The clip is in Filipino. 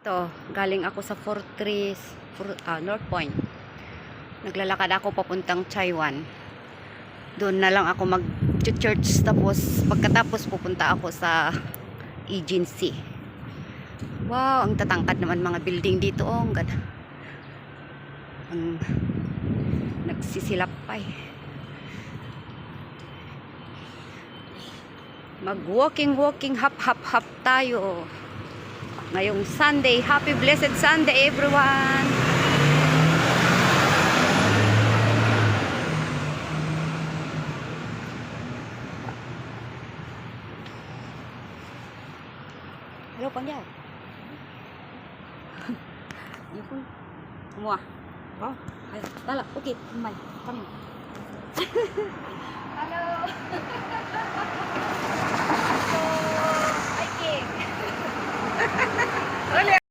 To, galing ako sa Fortress, North Point. Naglalakad ako papuntang Taiwan. Doon na lang ako mag-church, tapos pagkatapos pupunta ako sa agency. Wow, ang tatangkad naman mga building dito. Oh, ang ganda. Ang nagsisilap pa eh. Mag-walking, hop tayo. Ngayong Sunday, happy blessed Sunday everyone. Hello, Panya. Yun. Mua. Oh, ayo. Tala, okay, mai. Kami. Halo. So, hiking.